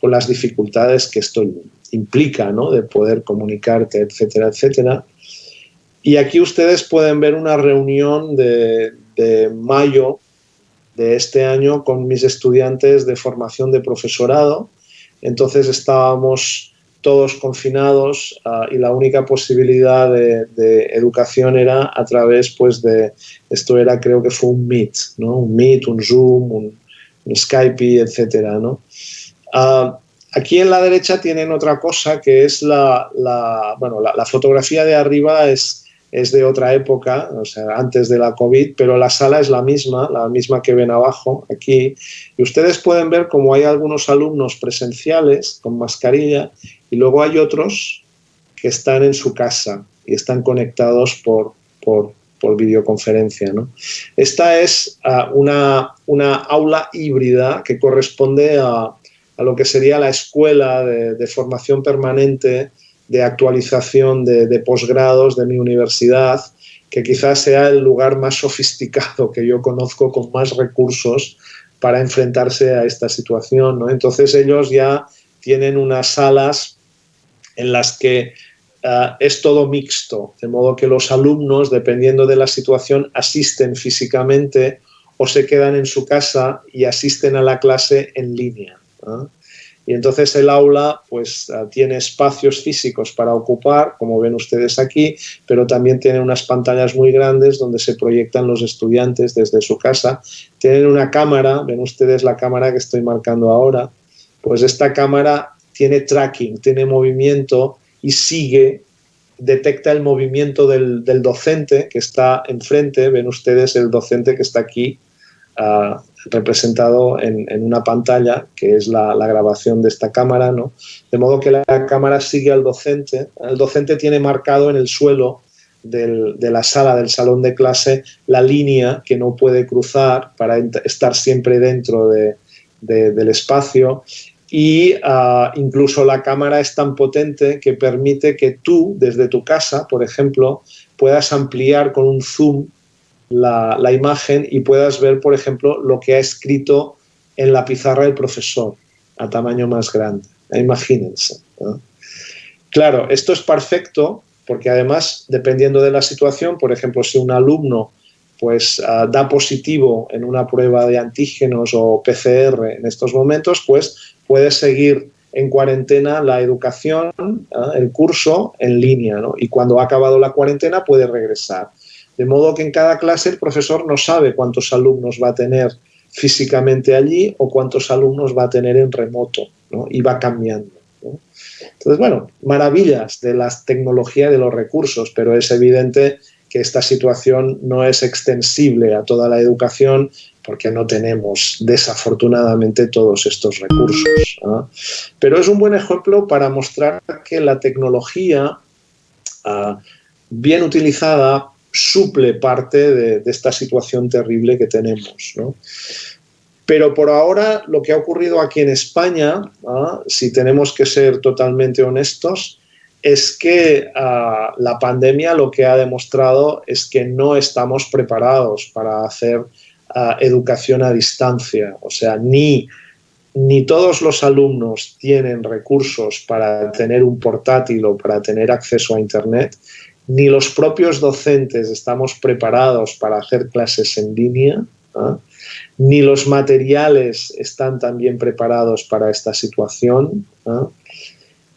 con las dificultades que esto implica, ¿no? De poder comunicarte, etcétera, etcétera. Y aquí ustedes pueden ver una reunión de mayo de este año con mis estudiantes de formación de profesorado. Entonces estábamos todos confinados y la única posibilidad de educación era a través pues de, esto era, creo que fue un Meet, ¿no? Un Meet, un Zoom, un Skype, etcétera, ¿no? Aquí en la derecha tienen otra cosa que es la fotografía de arriba es de otra época, o sea, antes de la COVID, pero la sala es la misma que ven abajo, aquí. Y ustedes pueden ver cómo hay algunos alumnos presenciales con mascarilla y luego hay otros que están en su casa y están conectados por videoconferencia, ¿no? Esta es una aula híbrida que corresponde a lo que sería la escuela de formación permanente, de actualización de posgrados de mi universidad, que quizás sea el lugar más sofisticado que yo conozco, con más recursos para enfrentarse a esta situación, ¿no? Entonces ellos ya tienen unas salas en las que es todo mixto, de modo que los alumnos, dependiendo de la situación, asisten físicamente o se quedan en su casa y asisten a la clase en línea, ¿no? Y entonces el aula pues tiene espacios físicos para ocupar, como ven ustedes aquí, pero también tiene unas pantallas muy grandes donde se proyectan los estudiantes desde su casa. Tienen una cámara, ven ustedes la cámara que estoy marcando ahora, pues esta cámara tiene tracking, tiene movimiento y detecta el movimiento del docente que está enfrente. Ven ustedes el docente que está aquí, representado en una pantalla, que es la grabación de esta cámara, ¿no? De modo que la cámara sigue al docente. El docente tiene marcado en el suelo de la sala, del salón de clase, la línea que no puede cruzar para estar siempre dentro del espacio. Y incluso la cámara es tan potente que permite que tú, desde tu casa, por ejemplo, puedas ampliar con un zoom la imagen y puedas ver, por ejemplo, lo que ha escrito en la pizarra del profesor a tamaño más grande. Imagínense, ¿no? Claro, esto es perfecto porque además, dependiendo de la situación, por ejemplo, si un alumno pues da positivo en una prueba de antígenos o PCR en estos momentos, pues puede seguir en cuarentena la educación, el curso en línea, ¿no? Y cuando ha acabado la cuarentena puede regresar. De modo que en cada clase el profesor no sabe cuántos alumnos va a tener físicamente allí o cuántos alumnos va a tener en remoto, ¿no? Y va cambiando, ¿no? Entonces, bueno, maravillas de la tecnología y de los recursos, pero es evidente que esta situación no es extensible a toda la educación porque no tenemos, desafortunadamente, todos estos recursos, ¿no? Pero es un buen ejemplo para mostrar que la tecnología, bien utilizada, suple parte de esta situación terrible que tenemos, ¿no? Pero por ahora lo que ha ocurrido aquí en España, si tenemos que ser totalmente honestos, es que la pandemia lo que ha demostrado es que no estamos preparados para hacer educación a distancia. O sea, ni todos los alumnos tienen recursos para tener un portátil o para tener acceso a Internet, ni los propios docentes estamos preparados para hacer clases en línea, ni los materiales están también preparados para esta situación,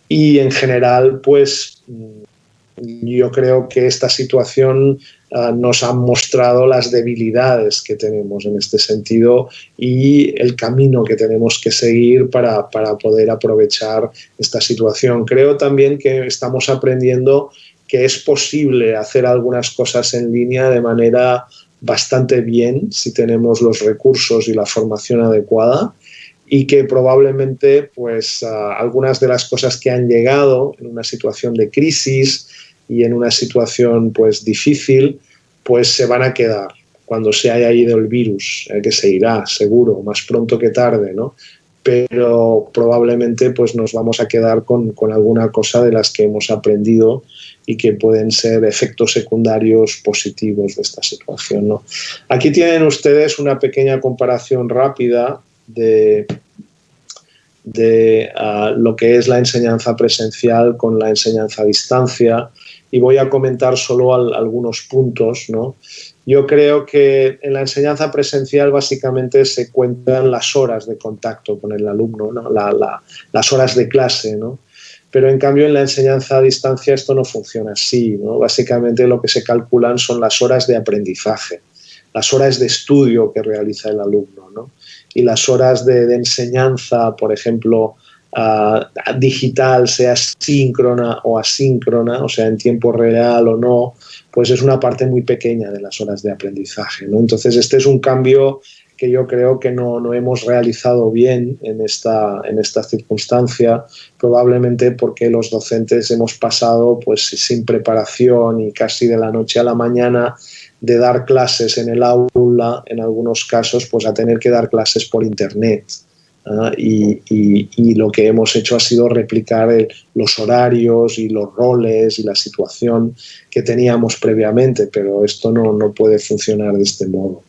y en general, pues yo creo que esta situación nos ha mostrado las debilidades que tenemos en este sentido y el camino que tenemos que seguir para poder aprovechar esta situación. Creo también que estamos aprendiendo que es posible hacer algunas cosas en línea de manera bastante bien si tenemos los recursos y la formación adecuada, y que probablemente pues algunas de las cosas que han llegado en una situación de crisis y en una situación pues difícil, pues se van a quedar cuando se haya ido el virus, que se irá seguro, más pronto que tarde, ¿no? Pero probablemente pues nos vamos a quedar con alguna cosa de las que hemos aprendido y que pueden ser efectos secundarios positivos de esta situación, ¿no? Aquí tienen ustedes una pequeña comparación rápida de lo que es la enseñanza presencial con la enseñanza a distancia, y voy a comentar solo algunos puntos, ¿no? Yo creo que en la enseñanza presencial básicamente se cuentan las horas de contacto con el alumno, ¿no? Las horas de clase, ¿no? Pero en cambio en la enseñanza a distancia esto no funciona así, ¿no? Básicamente lo que se calculan son las horas de aprendizaje, las horas de estudio que realiza el alumno, ¿no? Y las horas de enseñanza, por ejemplo, digital, sea síncrona o asíncrona, o sea, en tiempo real o no, pues es una parte muy pequeña de las horas de aprendizaje, ¿no? Entonces este es un cambio que yo creo que no hemos realizado bien en esta circunstancia, probablemente porque los docentes hemos pasado pues sin preparación y casi de la noche a la mañana de dar clases en el aula, en algunos casos, pues a tener que dar clases por internet. Y lo que hemos hecho ha sido replicar los horarios y los roles y la situación que teníamos previamente, pero esto no puede funcionar de este modo.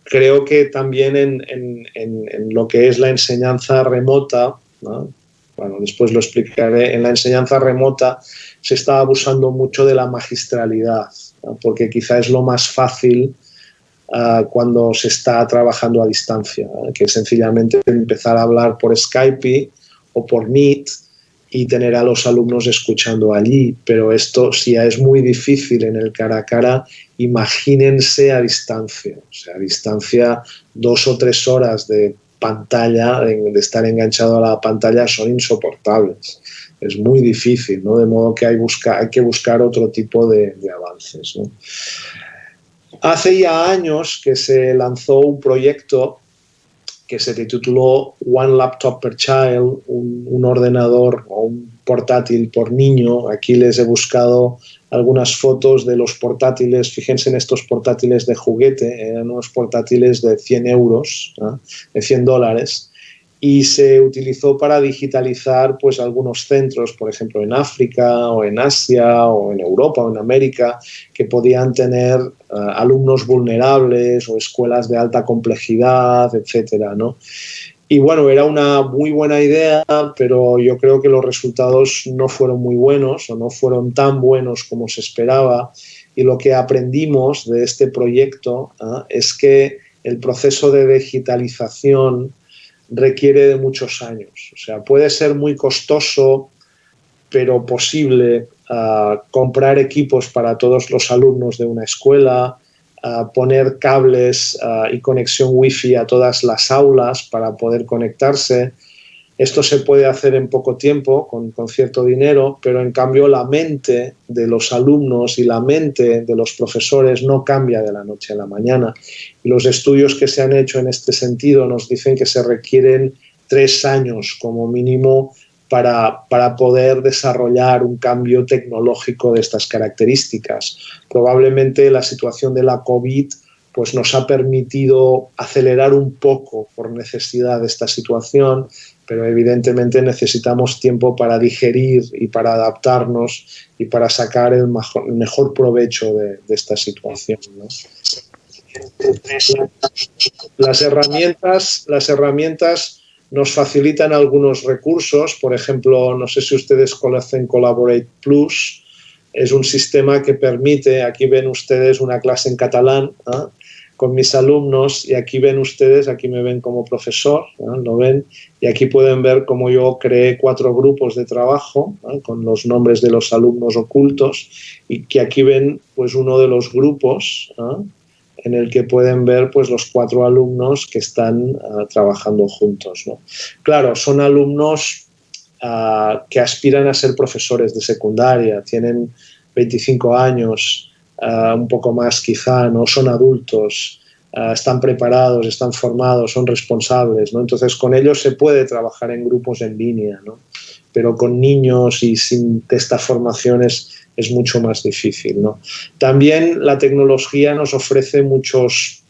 Creo que también en lo que es la enseñanza remota, ¿no? Bueno, después lo explicaré, en la enseñanza remota se está abusando mucho de la magistralidad, ¿no? Porque quizá es lo más fácil cuando se está trabajando a distancia, que sencillamente empezar a hablar por Skype o por Meet y tener a los alumnos escuchando allí, pero esto si ya es muy difícil en el cara a cara, imagínense a distancia, o sea, a distancia 2 o 3 horas de pantalla, de estar enganchado a la pantalla son insoportables, es muy difícil, ¿no? De modo que hay que buscar otro tipo de avances, ¿no? Hace ya años que se lanzó un proyecto que se tituló One Laptop per Child, un ordenador o un portátil por niño. Aquí les he buscado algunas fotos de los portátiles. Fíjense en estos portátiles de juguete, eran unos portátiles de 100 euros, ¿no? De $100, y se utilizó para digitalizar pues algunos centros, por ejemplo en África o en Asia o en Europa o en América, que podían tener alumnos vulnerables o escuelas de alta complejidad, etcétera, ¿no? Y bueno, era una muy buena idea, pero yo creo que los resultados no fueron muy buenos o no fueron tan buenos como se esperaba. Y lo que aprendimos de este proyecto es que el proceso de digitalización requiere de muchos años. O sea, puede ser muy costoso, pero posible comprar equipos para todos los alumnos de una escuela, poner cables y conexión wifi a todas las aulas para poder conectarse. Esto se puede hacer en poco tiempo, con cierto dinero, pero en cambio la mente de los alumnos y la mente de los profesores no cambia de la noche a la mañana. Y los estudios que se han hecho en este sentido nos dicen que se requieren 3 años como mínimo para poder desarrollar un cambio tecnológico de estas características. Probablemente la situación de la COVID pues nos ha permitido acelerar un poco por necesidad de esta situación, pero evidentemente necesitamos tiempo para digerir y para adaptarnos y para sacar el mejor provecho de esta situación, ¿no? Las herramientas nos facilitan algunos recursos. Por ejemplo, no sé si ustedes conocen Collaborate Plus. Es un sistema que permite, aquí ven ustedes una clase en catalán, con mis alumnos, y aquí ven ustedes, aquí me ven como profesor, lo ven, y aquí pueden ver cómo yo creé 4 grupos de trabajo, con los nombres de los alumnos ocultos, y que aquí ven pues uno de los grupos, en el que pueden ver pues los 4 alumnos que están trabajando juntos, ¿no? Claro, son alumnos que aspiran a ser profesores de secundaria, tienen 25 años, un poco más quizá, ¿no? Son adultos, están preparados, están formados, son responsables, ¿no? Entonces con ellos se puede trabajar en grupos en línea, ¿no? Pero con niños y sin esta formación es mucho más difícil, ¿no? También la tecnología nos ofrece muchos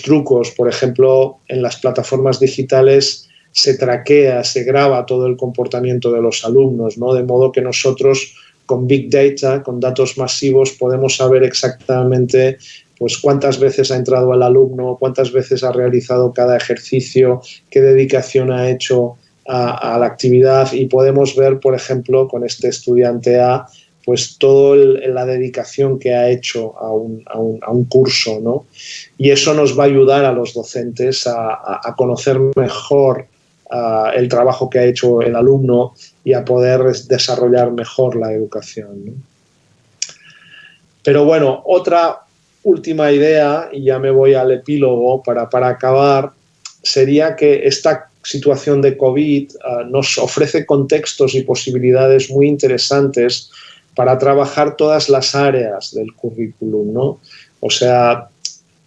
trucos. Por ejemplo, en las plataformas digitales se traquea, se graba todo el comportamiento de los alumnos, ¿no? De modo que nosotros con Big Data, con datos masivos, podemos saber exactamente pues cuántas veces ha entrado el alumno, cuántas veces ha realizado cada ejercicio, qué dedicación ha hecho a la actividad, y podemos ver, por ejemplo, con este estudiante A, pues toda la dedicación que ha hecho a un curso, ¿no? Y eso nos va a ayudar a los docentes a conocer mejor el trabajo que ha hecho el alumno y a poder desarrollar mejor la educación, ¿no? Pero bueno, otra última idea, y ya me voy al epílogo para acabar, sería que esta situación de COVID nos ofrece contextos y posibilidades muy interesantes para trabajar todas las áreas del currículum, ¿no? O sea,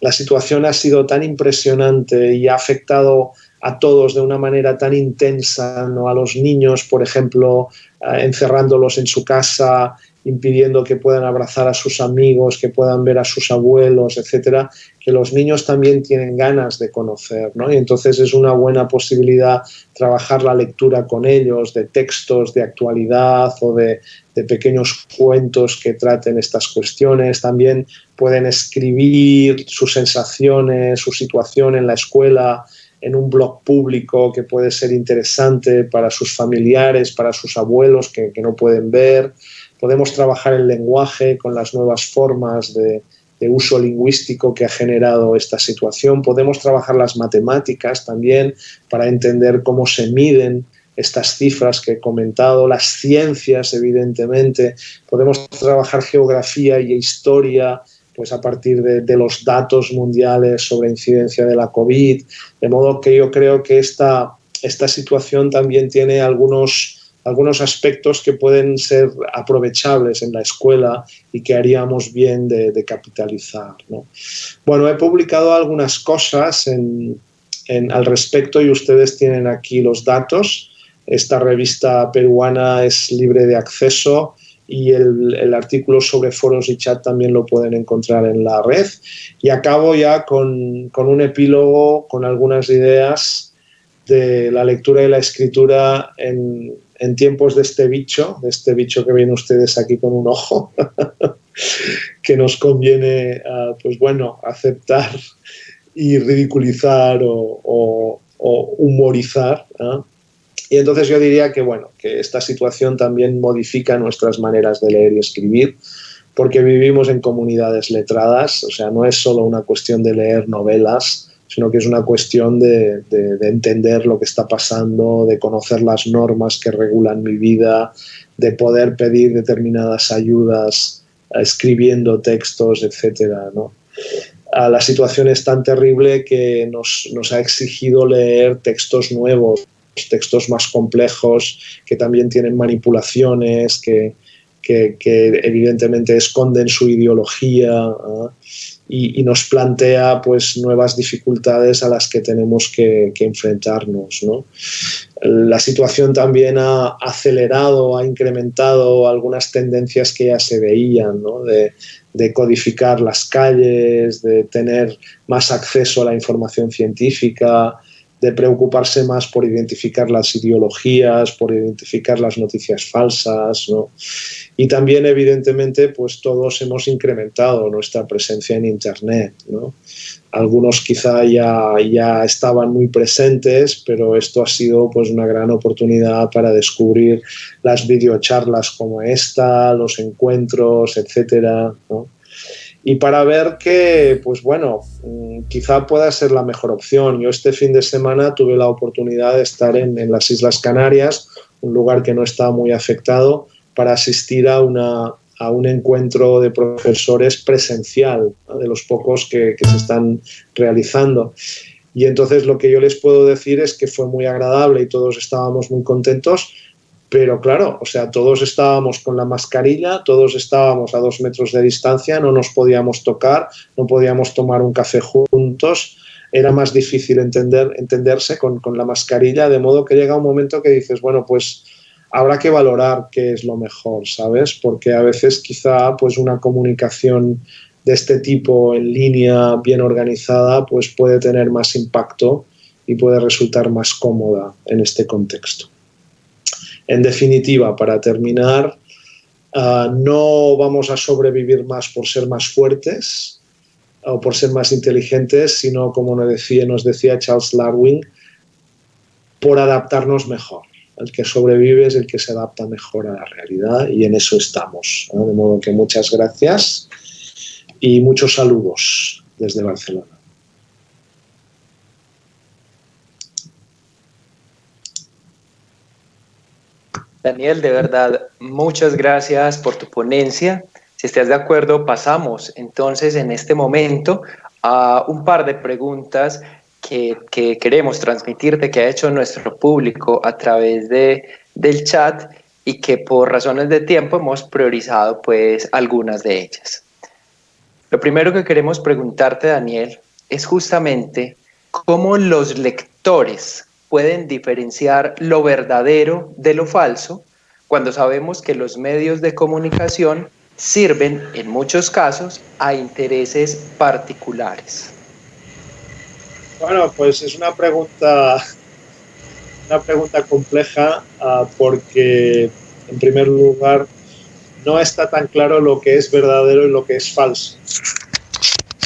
la situación ha sido tan impresionante y ha afectado a todos de una manera tan intensa, ¿no? A los niños, por ejemplo, encerrándolos en su casa, impidiendo que puedan abrazar a sus amigos, que puedan ver a sus abuelos, etcétera, que los niños también tienen ganas de conocer, ¿no? Y entonces es una buena posibilidad trabajar la lectura con ellos, de textos de actualidad o de pequeños cuentos que traten estas cuestiones. También pueden escribir sus sensaciones, su situación en la escuela, en un blog público que puede ser interesante para sus familiares, para sus abuelos que no pueden ver. Podemos trabajar el lenguaje con las nuevas formas de uso lingüístico que ha generado esta situación. Podemos trabajar las matemáticas también para entender cómo se miden estas cifras que he comentado, las ciencias, evidentemente. Podemos trabajar geografía y historia, pues a partir de los datos mundiales sobre incidencia de la COVID. De modo que yo creo que esta situación también tiene algunos aspectos que pueden ser aprovechables en la escuela y que haríamos bien de capitalizar, ¿no? Bueno, he publicado algunas cosas al respecto y ustedes tienen aquí los datos. Esta revista peruana es libre de acceso y el artículo sobre foros y chat también lo pueden encontrar en la red. Y acabo ya con un epílogo, con algunas ideas de la lectura y la escritura en tiempos de este bicho que ven ustedes aquí con un ojo, que nos conviene, pues bueno, aceptar y ridiculizar o humorizar, ¿eh? Y entonces yo diría que, bueno, que esta situación también modifica nuestras maneras de leer y escribir, porque vivimos en comunidades letradas, o sea, no es solo una cuestión de leer novelas, sino que es una cuestión de entender lo que está pasando, de conocer las normas que regulan mi vida, de poder pedir determinadas ayudas escribiendo textos, etcétera, ¿no? La situación es tan terrible que nos ha exigido leer textos nuevos, textos más complejos, que también tienen manipulaciones, que evidentemente esconden su ideología, ¿eh? Y nos plantea pues nuevas dificultades a las que tenemos que enfrentarnos, ¿no? La situación también ha acelerado, ha incrementado algunas tendencias que ya se veían, ¿no? De codificar las calles, de tener más acceso a la información científica, de preocuparse más por identificar las ideologías, por identificar las noticias falsas, ¿no? Y también, evidentemente, pues todos hemos incrementado nuestra presencia en Internet, ¿no? Algunos quizá ya estaban muy presentes, pero esto ha sido pues una gran oportunidad para descubrir las videocharlas como esta, los encuentros, etcétera, ¿no? Y para ver que, pues bueno, quizá pueda ser la mejor opción. Yo este fin de semana tuve la oportunidad de estar en las Islas Canarias, un lugar que no está muy afectado, para asistir a un encuentro de profesores presencial, ¿no? De los pocos que se están realizando. Y entonces lo que yo les puedo decir es que fue muy agradable y todos estábamos muy contentos, pero claro, o sea, todos estábamos con la mascarilla, todos estábamos a 2 metros de distancia, no nos podíamos tocar, no podíamos tomar un café juntos, era más difícil entenderse con la mascarilla, de modo que llega un momento que dices, bueno, pues habrá que valorar qué es lo mejor, ¿sabes? Porque a veces quizá pues una comunicación de este tipo en línea bien organizada pues puede tener más impacto y puede resultar más cómoda en este contexto. En definitiva, para terminar, no vamos a sobrevivir más por ser más fuertes o por ser más inteligentes, sino, como nos decía Charles Darwin, por adaptarnos mejor. El que sobrevive es el que se adapta mejor a la realidad y en eso estamos, ¿no? De modo que muchas gracias y muchos saludos desde Barcelona. Daniel, de verdad, muchas gracias por tu ponencia. Si estás de acuerdo, pasamos entonces en este momento a un par de preguntas que queremos transmitirte, que ha hecho nuestro público a través del chat y que por razones de tiempo hemos priorizado pues algunas de ellas. Lo primero que queremos preguntarte, Daniel, es justamente cómo los lectores pueden diferenciar lo verdadero de lo falso cuando sabemos que los medios de comunicación sirven en muchos casos a intereses particulares. Bueno, pues es una pregunta compleja porque, en primer lugar, no está tan claro lo que es verdadero y lo que es falso.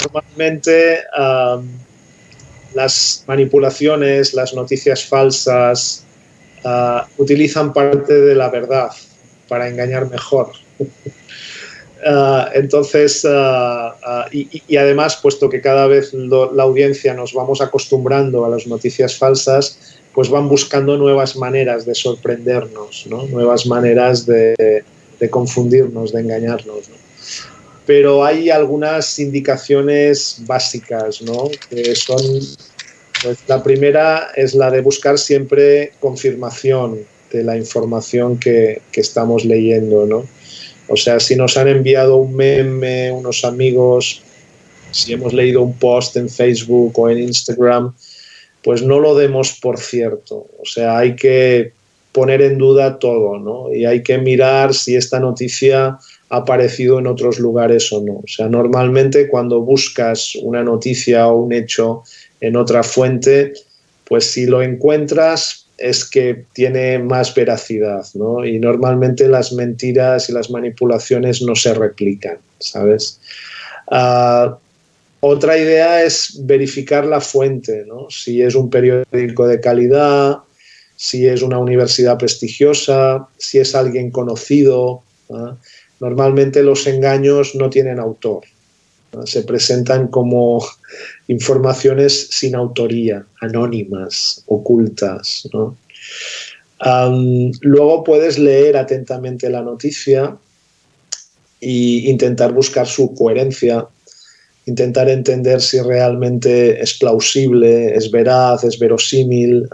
Normalmente las manipulaciones, las noticias falsas utilizan parte de la verdad para engañar mejor. Entonces, y además, puesto que cada vez la audiencia nos vamos acostumbrando a las noticias falsas, pues van buscando nuevas maneras de sorprendernos, ¿no? Nuevas maneras de confundirnos, de engañarnos, ¿no? Pero hay algunas indicaciones básicas, ¿no? Que son, pues, la primera es la de buscar siempre confirmación de la información que estamos leyendo, ¿no? O sea, si nos han enviado un meme, unos amigos, si hemos leído un post en Facebook o en Instagram, pues no lo demos por cierto. O sea, hay que poner en duda todo, ¿no? Y hay que mirar si esta noticia ha aparecido en otros lugares o no. O sea, normalmente cuando buscas una noticia o un hecho en otra fuente, pues si lo encuentras es que tiene más veracidad, ¿no? Y normalmente las mentiras y las manipulaciones no se replican, ¿sabes? Otra idea es verificar la fuente, ¿no? Si es un periódico de calidad, si es una universidad prestigiosa, si es alguien conocido, ¿no? Normalmente los engaños no tienen autor, ¿no? Se presentan como informaciones sin autoría, anónimas, ocultas, ¿no? Luego puedes leer atentamente la noticia e intentar buscar su coherencia, intentar entender si realmente es plausible, es veraz, es verosímil.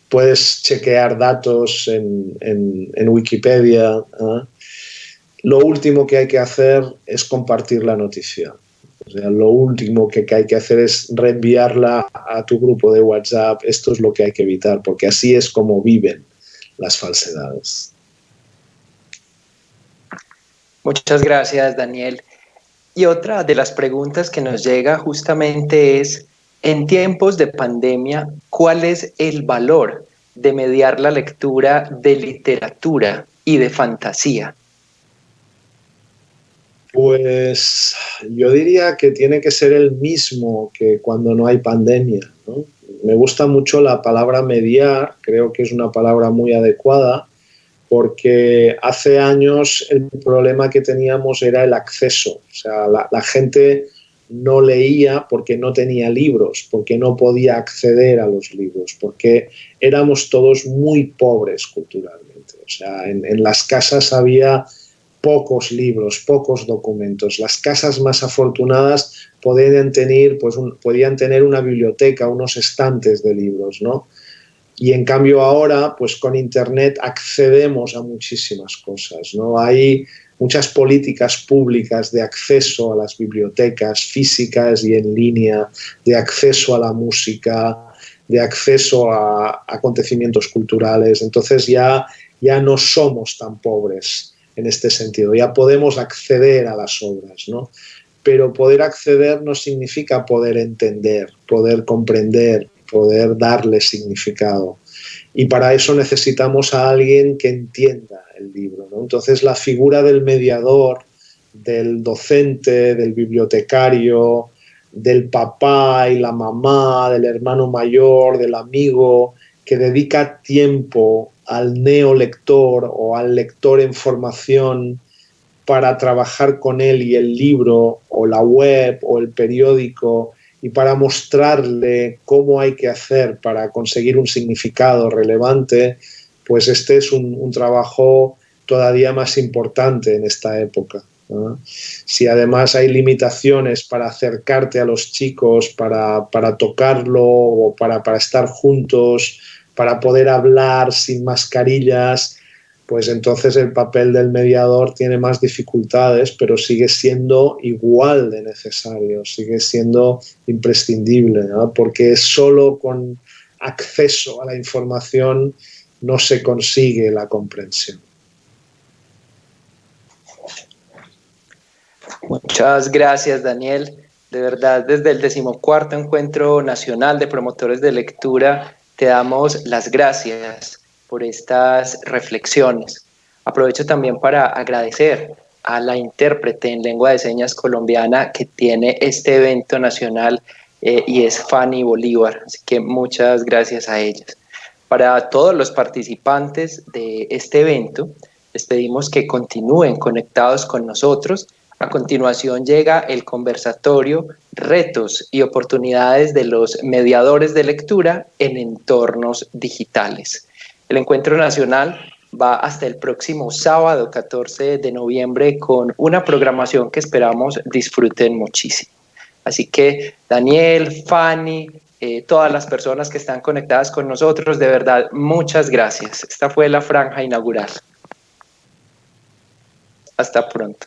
Puedes chequear datos en Wikipedia. Lo último que hay que hacer es compartir la noticia. O sea, lo último que hay que hacer es reenviarla a tu grupo de WhatsApp. Esto es lo que hay que evitar, porque así es como viven las falsedades. Muchas gracias, Daniel. Y otra de las preguntas que nos llega justamente es, en tiempos de pandemia, ¿cuál es el valor de mediar la lectura de literatura y de fantasía? Pues yo diría que tiene que ser el mismo que cuando no hay pandemia, ¿no? Me gusta mucho la palabra mediar, creo que es una palabra muy adecuada, porque hace años el problema que teníamos era el acceso. O sea, la gente no leía porque no tenía libros, porque no podía acceder a los libros, porque éramos todos muy pobres culturalmente. O sea, en las casas había pocos libros, pocos documentos. Las casas más afortunadas podían tener una biblioteca, unos estantes de libros, ¿no? Y en cambio ahora, pues con Internet accedemos a muchísimas cosas, ¿no? Hay muchas políticas públicas de acceso a las bibliotecas físicas y en línea, de acceso a la música, de acceso a acontecimientos culturales. Entonces ya no somos tan pobres en este sentido, ya podemos acceder a las obras, ¿no? Pero poder acceder no significa poder entender, poder comprender, poder darle significado. Y para eso necesitamos a alguien que entienda el libro, ¿no? Entonces la figura del mediador, del docente, del bibliotecario, del papá y la mamá, del hermano mayor, del amigo, que dedica tiempo al neolector o al lector en formación para trabajar con él y el libro o la web o el periódico y para mostrarle cómo hay que hacer para conseguir un significado relevante, pues este es un trabajo todavía más importante en esta época, ¿no? Si además hay limitaciones para acercarte a los chicos, para tocarlo o para estar juntos, para poder hablar sin mascarillas, pues entonces el papel del mediador tiene más dificultades, pero sigue siendo igual de necesario, sigue siendo imprescindible, ¿no? Porque solo con acceso a la información no se consigue la comprensión. Muchas gracias, Daniel. De verdad, desde el 14º Encuentro Nacional de Promotores de Lectura, te damos las gracias por estas reflexiones. Aprovecho también para agradecer a la intérprete en lengua de señas colombiana que tiene este evento nacional y es Fanny Bolívar, así que muchas gracias a ellas. Para todos los participantes de este evento, les pedimos que continúen conectados con nosotros. A continuación llega el conversatorio Retos y oportunidades de los mediadores de lectura en entornos digitales. El encuentro nacional va hasta el próximo sábado 14 de noviembre con una programación que esperamos disfruten muchísimo. Así que Daniel, Fanny, todas las personas que están conectadas con nosotros, de verdad, muchas gracias. Esta fue la franja inaugural. Hasta pronto.